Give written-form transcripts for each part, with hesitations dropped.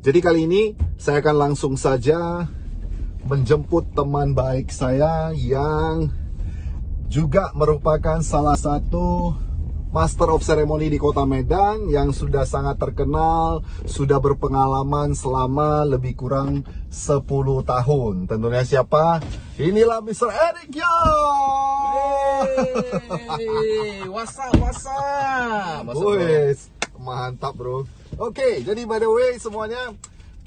Jadi kali ini saya akan langsung saja menjemput teman baik saya yang juga merupakan salah satu Master of Ceremony di Kota Medan yang sudah sangat terkenal, sudah berpengalaman selama lebih kurang 10 tahun. Tentunya siapa? Inilah Mr. Eric Yo. Hey, what's up? Wes, mantap bro. Oke, jadi by the way semuanya,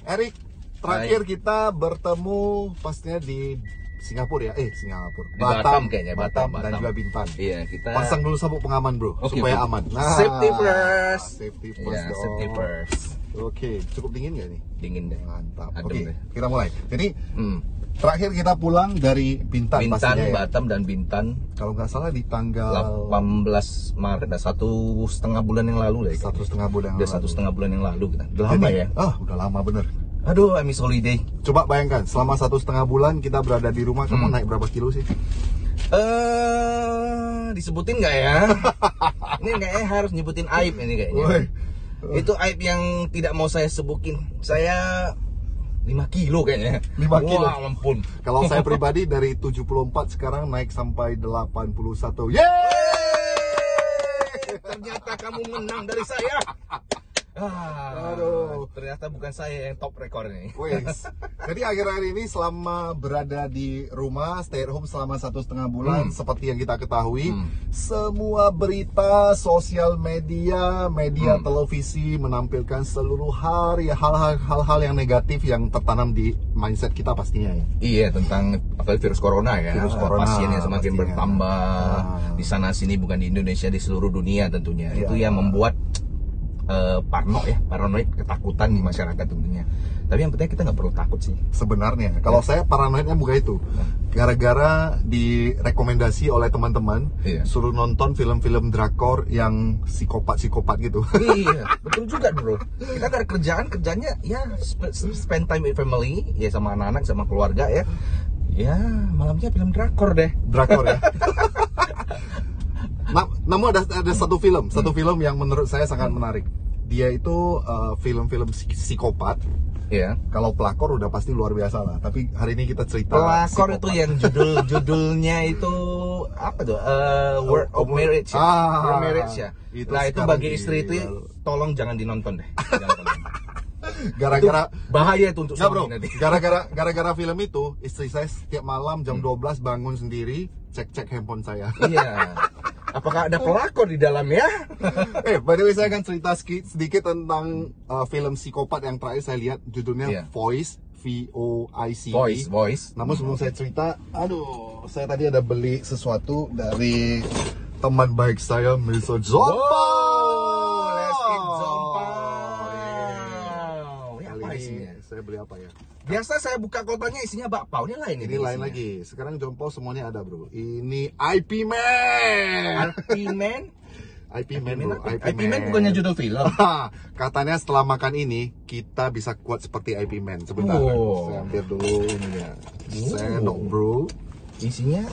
Eric, terakhir kita bertemu pastinya di Singapura ya, Singapura, Batam kayaknya, Batam dan Batam. juga Bintan. Iya, kita Pasang dulu sabuk pengaman bro, Oke, supaya oke. aman. Safety first. Safety first Iya, dong. safety first. Oke, cukup dingin gak nih? Dingin deh. Mantap. Adem Oke, deh. kita mulai. Jadi terakhir kita pulang dari Bintan, Bintan, pastinya ya. Batam dan Bintan. Kalau nggak salah di tanggal 18 Maret, 1,5 bulan yang lalu lah. 1,5 bulan yang Udah lalu. 1,5 bulan yang lalu kita. Udah lama ya. Udah lama bener. Aduh, I miss holiday. Coba bayangkan, selama 1,5 bulan kita berada di rumah, kamu naik berapa kilo sih? Disebutin nggak ya? Ini kayaknya harus nyebutin aib ini kayaknya. Woi. Itu aib yang tidak mau saya sebutin. Saya 5 kilo kayaknya. 5 kilo. Wah, ampun. Kalau saya pribadi dari 74 sekarang naik sampai 81. Yeay! Ternyata kamu menang dari saya. Aduh. Ternyata bukan saya yang top rekor ini. Wes. Jadi akhir-akhir ini selama berada di rumah, stay at home selama 1,5 bulan, seperti yang kita ketahui, semua berita, sosial media, televisi menampilkan seluruh hari hal-hal yang negatif yang tertanam di mindset kita pastinya ya. Iya, tentang apa virus corona ya. Virus corona, Pasien yang semakin pastinya. bertambah di sana sini, bukan di Indonesia, di seluruh dunia tentunya. Iya. Itu yang membuat paranoid, ketakutan di masyarakat tentunya. Tapi yang penting kita nggak perlu takut sih. Sebenarnya, kalau saya paranoidnya bukan itu. Gara-gara direkomendasi oleh teman-teman, suruh nonton film-film drakor yang psikopat-psikopat gitu. Iya, betul juga bro. Kita ada kerjanya ya spend time with family, ya sama anak-anak, sama keluarga ya. Ya, malamnya film drakor deh. Drakor ya. Namun ada satu film yang menurut saya sangat menarik. Dia itu film-film psikopat. Iya. Kalau pelakor udah pasti luar biasa lah. Tapi hari ini kita cerita Pelakor psikopat. itu yang judulnya itu apa tuh? Word of Marriage ya. Word Marriage ya. Itu Nah itu sekarang bagi istri itu tolong jangan dinonton deh. Jangan tonton. Gara-gara Itu bahaya itu untuk Nggak, bro, suami nanti. gara-gara film itu istri saya setiap malam jam 12 bangun sendiri cek handphone saya. Iya. Apakah ada pelakor di dalam ya? By the way saya akan cerita sedikit tentang film psikopat yang terakhir saya lihat, judulnya Voice, VOICE. Voice. Namun sebelum saya cerita, saya tadi ada beli sesuatu dari teman baik saya, Mr. Zompa. Let's eat Zompa. Ya, Kali apa ini isinya? saya beli apa ya? Biasa saya buka kotaknya isinya bakpao, ini lain Ini lain lagi. Sekarang Jompo semuanya ada, bro. Ini IP Man. IP Man. IP Man, bro. IP Man bukannya judul film. Katanya setelah makan ini kita bisa kuat seperti IP Man. Sebentar. Oh. Saya ambil dulu ini ya. Sendok, bro. Isinya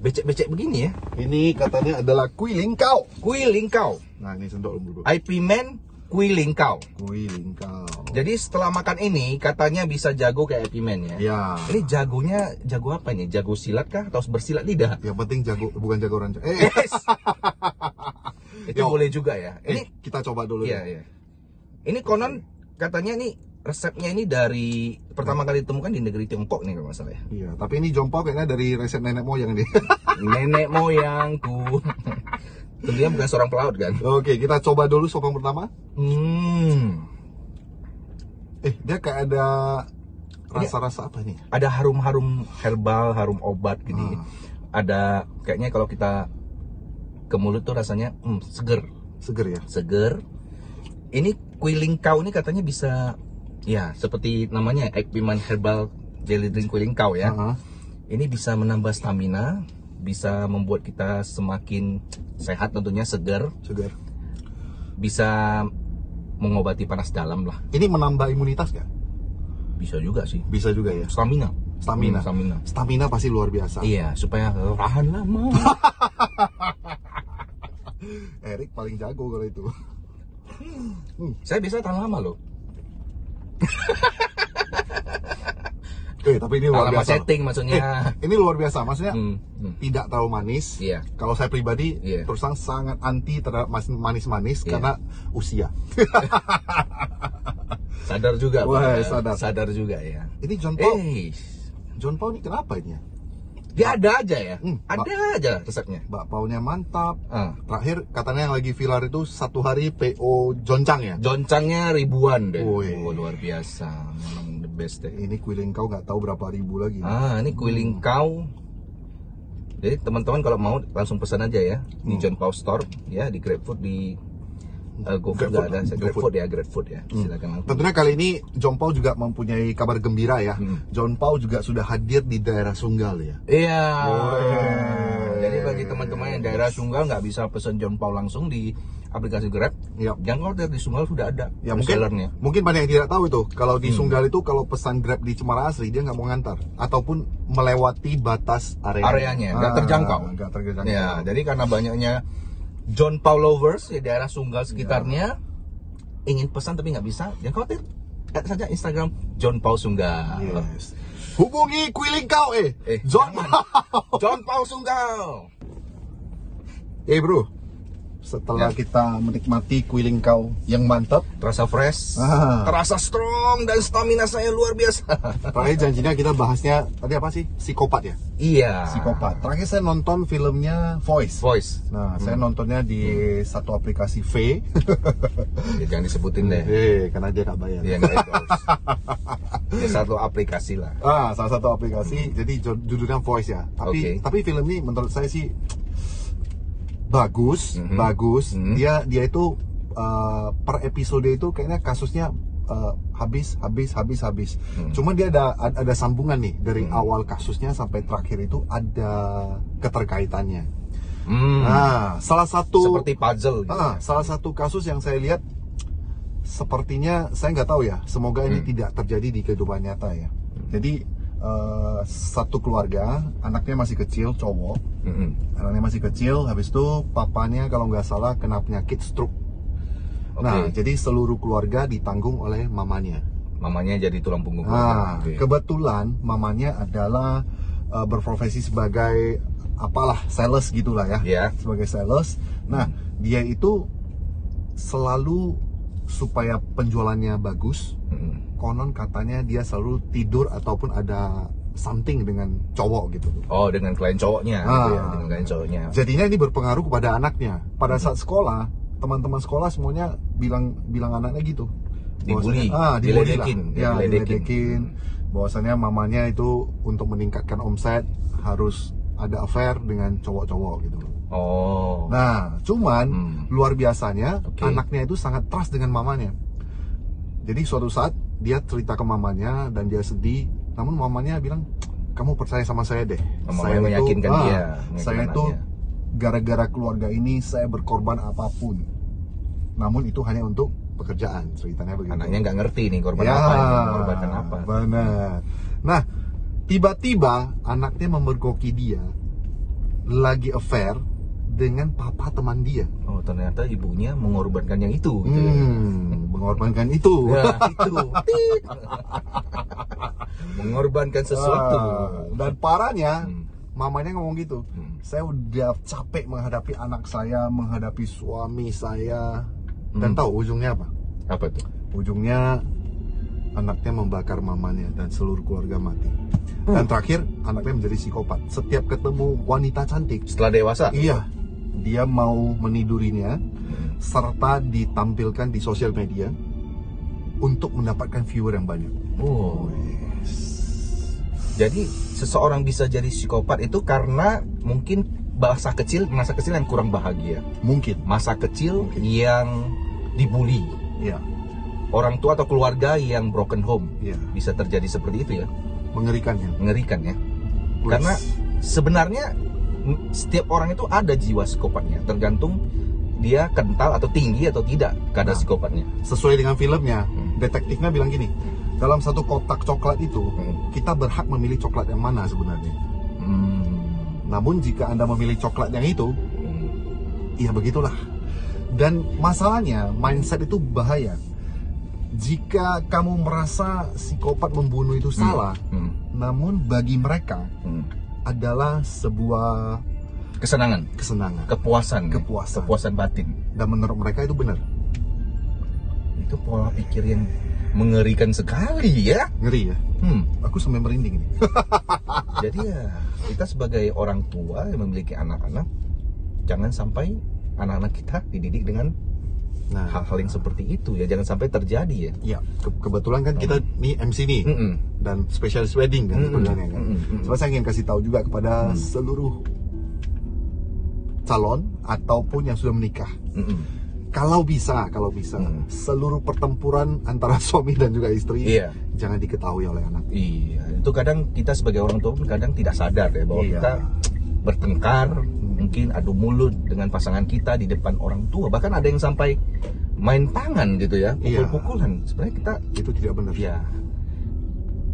becek-becek begini ya. Ini katanya adalah kuih lingkau. Kuih lingkau. Nah, ini sendok, bro. IP Man kuih lingkau. Kuih lingkau. Jadi setelah makan ini katanya bisa jago kayak IP Man ya. Ya. Ini jagonya jago apa ini? Jago silat kah atau bersilat lidah? Yang penting jago, bukan jago ranca. Yes. Itu Yo. boleh juga ya. Ini Kita coba dulu iya, ya. iya. Ini konon katanya nih resepnya ini dari pertama kali ditemukan di negeri Tiongkok nih kalau nggak salah ya. Iya, tapi ini Jompo kayaknya dari resep nenek moyang nih. Nenek moyangku. Tentunya bukan seorang pelaut kan. Oke, kita coba dulu sop yang pertama. Dia kayak ada rasa-rasa apa nih? Ada harum-harum herbal, harum obat gini. Ada kayaknya kalau kita ke mulut tuh rasanya seger. Seger ya? Seger. Ini kuih lingkau ini katanya bisa ya seperti namanya IP Man Herbal Jelly Drink kuih lingkau ya. Ini bisa menambah stamina, bisa membuat kita semakin sehat tentunya, segar. Bisa mengobati panas dalam lah. Ini menambah imunitas nggak? Bisa juga sih. Bisa juga ya. Stamina. Stamina pasti luar biasa. Iya, supaya tahan lama. Erik paling jago kalau itu. Saya bisa tahan lama loh. Tapi ini luar Alamat biasa. setting maksudnya. Ini luar biasa, maksudnya Hmm. tidak terlalu manis. Iya. Kalau saya pribadi, Iya. terus terang sangat anti terhadap manis-manis Iya. karena usia. Sadar juga, Wah, Pak. sadar. Juga ya. Ini John Paul. John Paul ini kenapa ini ya? dia ada aja ya. Bak- Ada aja resepnya. Bakpaunya mantap. Ah. Terakhir katanya yang lagi viral itu satu hari PO joncang ya. Joncangnya ribuan deh. Woi. Luar biasa. Memang the best deh. Ini kuiling kau nggak tahu berapa ribu lagi. Ini kuiling kau. Jadi teman-teman kalau mau langsung pesan aja ya di John Paul Store ya, di GrabFood, di GoFood nggak ada. GrabFood ya. Silakan langsung. Tentunya kali ini John Paul juga mempunyai kabar gembira ya. John Paul juga sudah hadir di daerah Sunggal ya. Iya. Woi. Jadi bagi teman-teman yang daerah Sunggal nggak bisa pesan John Paul langsung di aplikasi Grab, Iya. jangan khawatir, di Sunggal sudah ada Ya resellernya. mungkin banyak yang tidak tahu itu. Kalau di Sunggal itu kalau pesan Grab di Cemara Asri dia nggak mau ngantar ataupun melewati batas Areanya nggak terjangkau. Nggak terjangkau. Ya, jadi karena banyaknya John Paul lovers di daerah Sunggal sekitarnya ingin pesan tapi nggak bisa, jangan khawatir. Add saja Instagram John Paul Sunggal. Yes. Hubungi kuiling kau John jangan. Paul. John Paul Sunggal. Bro, setelah kita menikmati kuiling kau yang mantap, Terasa fresh, Ah. terasa strong, dan stamina saya luar biasa. terakhir janjinya kita bahasnya tadi apa sih? Psikopat ya? Iya. Psikopat. Terakhir saya nonton filmnya Voice. Nah, Saya nontonnya di satu aplikasi V. ya, jangan disebutin deh. Karena dia nggak bayar. Dia nggak endorse. Ini satu aplikasi lah. Salah satu aplikasi. Jadi judulnya Voice ya. Tapi film ini menurut saya sih bagus. Dia itu per episode itu kayaknya kasusnya habis. Cuma dia ada sambungan nih dari awal kasusnya sampai terakhir itu ada keterkaitannya. Salah satu Seperti puzzle gitu. salah satu kasus yang saya lihat sepertinya saya nggak tahu ya. Semoga ini tidak terjadi di kehidupan nyata ya. Jadi satu keluarga, anaknya masih kecil, cowok. Anaknya masih kecil, habis itu papanya kalau nggak salah kena penyakit stroke. Nah, jadi seluruh keluarga ditanggung oleh mamanya. Mamanya jadi tulang punggung. Kebetulan mamanya adalah berprofesi sebagai apalah, sales gitulah ya. Sebagai sales. Nah, dia itu selalu supaya penjualannya bagus. Konon katanya dia selalu tidur ataupun ada something dengan cowok gitu. Oh, dengan klien cowoknya gitu ya, dengan klien cowoknya. Jadinya ini berpengaruh kepada anaknya. Pada saat sekolah, teman-teman sekolah semuanya bilang anaknya gitu. Dibully, dibully lah. diledekin. Bahwasanya mamanya itu untuk meningkatkan omset harus ada affair dengan cowok-cowok gitu. Oh. Nah, cuman luar biasanya anaknya itu sangat trust dengan mamanya. Jadi suatu saat dia cerita ke mamanya dan dia sedih, namun mamanya bilang, kamu percaya sama saya deh. Saya meyakinkan dia. Saya itu gara-gara keluarga ini saya berkorban apapun. Namun itu hanya untuk pekerjaan, ceritanya begitu. Anaknya nggak ngerti nih korban apa, mengorbankan apa. Benar. Nah, tiba-tiba anaknya memergoki dia lagi affair dengan papa teman dia. Oh, ternyata ibunya mengorbankan yang itu gitu ya. Mengorbankan itu. Ya, itu. Mengorbankan sesuatu. Dan parahnya mamanya ngomong gitu. Saya udah capek menghadapi anak saya, menghadapi suami saya. Dan tahu ujungnya apa? Apa tuh? Ujungnya anaknya membakar mamanya dan seluruh keluarga mati. Dan terakhir anaknya menjadi psikopat. Setiap ketemu wanita cantik, Setelah dewasa? iya, dia mau menidurinya serta ditampilkan di sosial media untuk mendapatkan viewer yang banyak. Oh. Jadi seseorang bisa jadi psikopat itu karena mungkin masa kecil yang kurang bahagia. Mungkin. Masa kecil yang dibully. Iya. Orang tua atau keluarga yang broken home. Iya. Bisa terjadi seperti itu ya. Mengerikan ya. Mengerikan ya. Karena sebenarnya setiap orang itu ada jiwa psikopatnya, tergantung dia kental atau tinggi atau tidak kadar psikopatnya. Sesuai dengan filmnya, detektifnya bilang gini, dalam satu kotak coklat itu kita berhak memilih coklat yang mana sebenarnya. Namun jika Anda memilih coklat yang itu, ya begitulah. Dan masalahnya mindset itu bahaya. Jika kamu merasa psikopat membunuh itu salah, namun bagi mereka adalah sebuah Kesenangan, kepuasan batin. Dan menurut mereka itu benar. Itu pola pikir yang mengerikan sekali ya. Ngeri ya? Aku sampai merinding ini. Jadi ya, kita sebagai orang tua yang memiliki anak-anak, jangan sampai anak-anak kita dididik dengan hal-hal yang seperti itu ya. Jangan sampai terjadi ya. Ya, kebetulan kan kita nih MC nih dan specialist wedding kan sebenarnya kan. Soalnya saya ingin kasih tahu juga kepada seluruh calon ataupun yang sudah menikah. Kalau bisa seluruh pertempuran antara suami dan juga istri jangan diketahui oleh anak. Iya, itu kadang kita sebagai orang tua pun kadang tidak sadar ya bahwa kita bertengkar, mungkin adu mulut dengan pasangan kita di depan orang tua. Bahkan ada yang sampai main tangan gitu ya, pukul-pukulan. Sebenarnya kita itu tidak benar. Ya,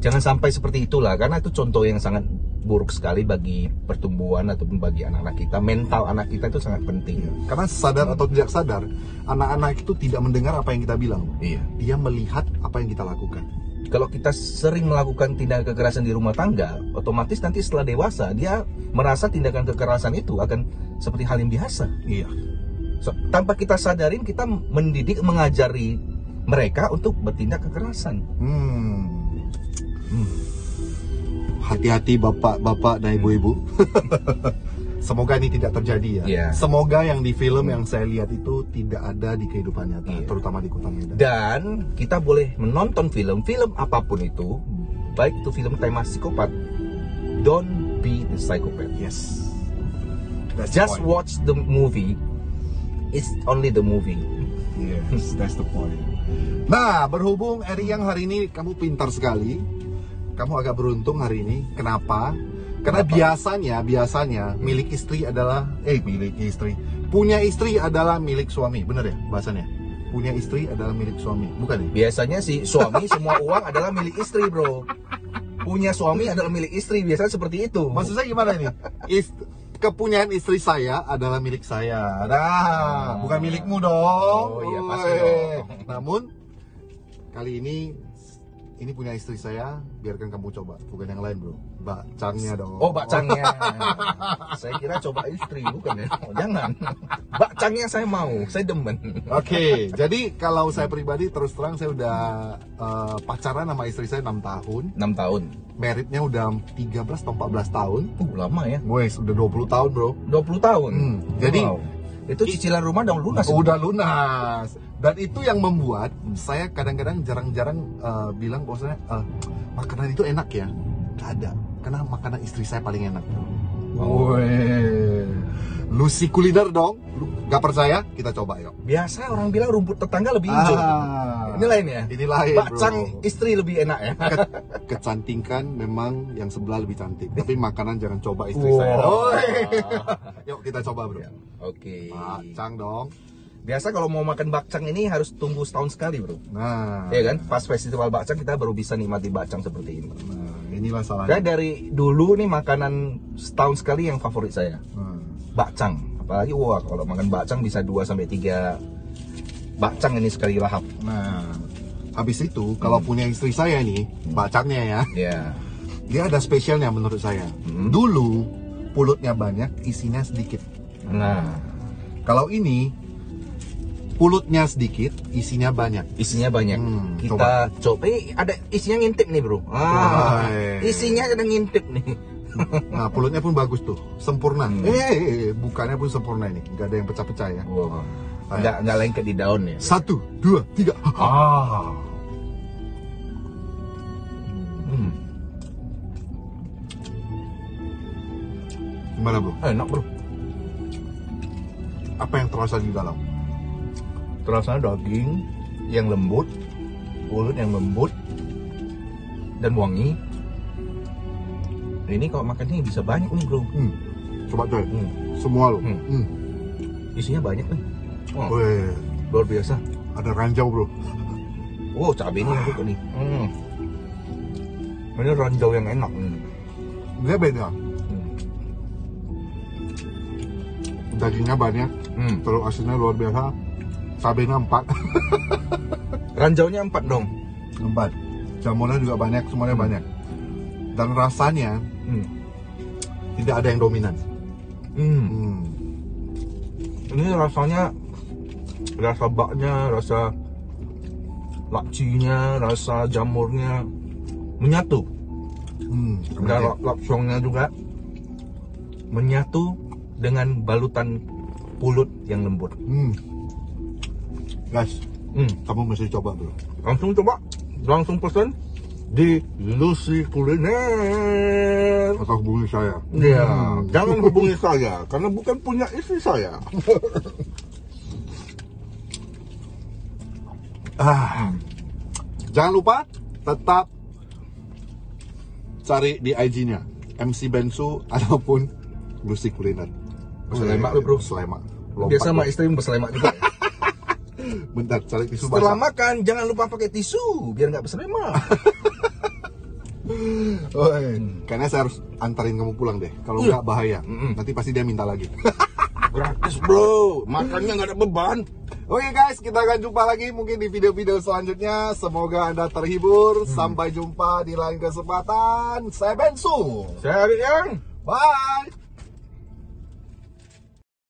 jangan sampai seperti itulah, karena itu contoh yang sangat buruk sekali bagi pertumbuhan ataupun bagi anak-anak kita. Mental anak kita itu sangat penting. Karena sadar atau tidak sadar, anak-anak itu tidak mendengar apa yang kita bilang. Dia melihat apa yang kita lakukan. Kalau kita sering melakukan tindakan kekerasan di rumah tangga, otomatis nanti setelah dewasa dia merasa tindakan kekerasan itu akan seperti hal yang biasa. Tanpa kita sadarin, kita mendidik, mengajari mereka untuk bertindak kekerasan. Hati-hati bapak-bapak dan ibu-ibu. Semoga ini tidak terjadi ya. Semoga yang di film yang saya lihat itu tidak ada di kehidupan nyata, terutama di Kota Medan. Dan kita boleh menonton film apapun itu, baik itu film tema psikopat, don't be the psychopath. Yes. Just watch the movie. It's only the movie. Yes, that's the point. Nah, berhubung Yang hari ini kamu pintar sekali, kamu agak beruntung hari ini. Kenapa? Karena biasanya milik istri adalah punya istri adalah milik suami, bener ya bahasanya? Punya istri adalah milik suami, bukan ya? Biasanya si suami semua uang adalah milik istri, bro. Punya suami adalah milik istri, biasanya seperti itu. Maksud saya gimana ini? Kepunyaan istri saya adalah milik saya. Nah, bukan milikmu dong. Oh iya, pasti dong. Namun kali ini punya istri saya, biarkan kamu coba, bukan yang lain, bro. Bakcangnya dong. Oh, bakcangnya. Saya kira coba istri, bukan ya? Oh, jangan. Bakcangnya saya mau, saya demen. Oke, jadi kalau saya pribadi terus terang saya udah pacaran sama istri saya 6 tahun. 6 tahun. Meritnya udah 13 atau 14 tahun. Lama ya. Wes, udah 20 tahun, bro. 20 tahun. Jadi itu cicilan rumah udah lunas. Udah lunas. Dan itu yang membuat saya kadang-kadang jarang-jarang bilang bahwasanya makanan itu enak ya. Gak ada. Karena makanan istri saya paling enak. Lu si kuliner dong. Lu gak percaya? Kita coba yuk. Biasa orang bilang rumput tetangga lebih hijau. Ini lain ya? Ini lain, bakcang bro. Istri lebih enak ya? Kecantikan memang yang sebelah lebih cantik. Tapi makanan jangan coba istri saya. Yuk kita coba bro. Oke. Bakcang dong. Biasa kalau mau makan bakcang ini harus tunggu setahun sekali bro. Nah, ya kan? Pas festival bakcang kita baru bisa nikmati bakcang seperti ini. Nah, inilah salahnya. Dan dari dulu nih makanan setahun sekali yang favorit saya. Bakcang. Apalagi kalau makan bakcang bisa 2-3 bakcang ini sekali lahap. Nah, habis itu kalau punya istri saya nih, bakcangnya ya. Dia ada spesialnya menurut saya. Dulu pulutnya banyak, isinya sedikit. Nah, kalau ini pulutnya sedikit, isinya banyak. Isinya banyak. Kita coba. Ada isinya ngintip nih bro. Isinya ada ngintip nih. Nah, pulutnya pun bagus tuh, sempurna. Bukannya pun sempurna ini, nggak ada yang pecah-pecah ya. Nggak lengket di daun ya. 1, 2, 3. Gimana bro? Enak bro. Apa yang terasa di dalam? Terasa daging yang lembut, pulut yang lembut dan wangi. Ini kalau makannya bisa banyak nih bro. Coba coy, semua lo. Isinya banyak nih. Luar biasa. Ada ranjau bro. Cabenya yang suka nih. Ini ranjau yang enak nih. Dia beda. Dagingnya banyak, telur asinnya luar biasa. Cabenya 4. Ranjaunya 4 dong. 4. Jamurnya juga banyak, semuanya banyak. Dan rasanya tidak ada yang dominan. Ini rasanya, rasa baknya, rasa lakcinya, rasa jamurnya menyatu. Dan lapsongnya juga menyatu dengan balutan pulut yang lembut. Guys, kamu mesti coba bro. Langsung coba, langsung pesan di Lucy Kuliner. Atau hubungi saya. Ya, jangan hubungi saya karena bukan punya istri saya. Jangan lupa tetap cari di IG-nya MC Bensu ataupun Lucy Kuliner. Beselemak lu bro. Beselemak. Biasa sama istri beselemak juga. Bentar, cari tisu Setelah basah. makan jangan lupa pakai tisu biar nggak beselemak. Kayaknya saya harus antarin kamu pulang deh. Kalau nggak bahaya. Nanti pasti dia minta lagi. Gratis bro, makannya nggak ada beban. Oke guys, kita akan jumpa lagi mungkin di video-video selanjutnya. Semoga Anda terhibur. Sampai jumpa di lain kesempatan. Saya Bensu. Saya Ari Yang. Bye.